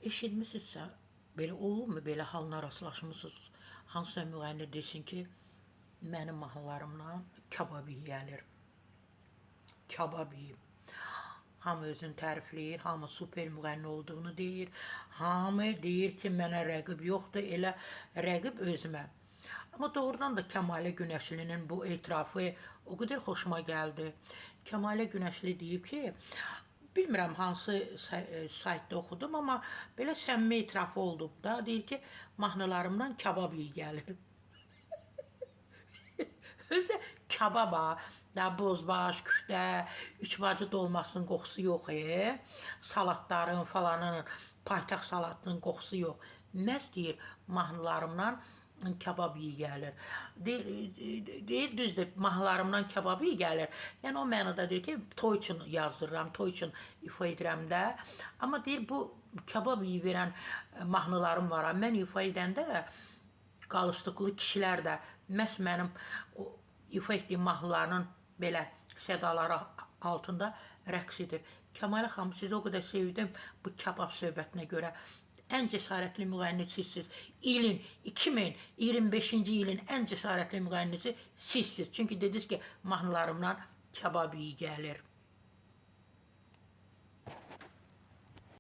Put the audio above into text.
Eşitmisinizsə, belə olurmu, belə halına rastlaşmısınız? Hansısa müğənni desin ki, mənim mahnılarımdan kabab iyi gəlir. Kabab yeyib. Hamı özünü tərifləyir, hamı super müğənni olduğunu deyir. Hamı deyir ki, mənə rəqib yoxdur, elə rəqib özümə. Amma doğrudan da Kəmalə Günəşlinin bu etirafı o qədər xoşuma gəldi. Kəmalə Günəşli deyib ki, bilmirəm hansı saytda oxudum, amma belə səmimi etirafı oldu da. Deyir ki, mahnılarımdan kabab iyi gəlir. Özü də kababa, da bozbaş, küftə, üç bacı dolmasının qoxusu yox, salatların falanın, paytaxt salatının qoxusu yox. Məhz deyir, mahnılarımdan kabab iyi gəlir. Deyir düzdür, mahnılarımdan kabab iyi gəlir. Yəni o mənada deyir ki, toy üçün yazdırıram, toy üçün ifa edirəm də. Amma deyir, bu kabab iyi verən mahnılarım var. Mən ifa edəndə qalışdıqlı kişilər də məhz mənim ifa etdiyim mahnılarının belə sədaları altında rəqs edir. Kəmalə xanım, sizi o qədər sevdim bu kabab söhbətinə görə. Ən cəsarətli müğənni sizsiniz. İlin 2025-ci ilin ən cəsarətli müğənnisi sizsiniz. Çünki dediniz ki, mahnılarımdan kabab iyi gəlir.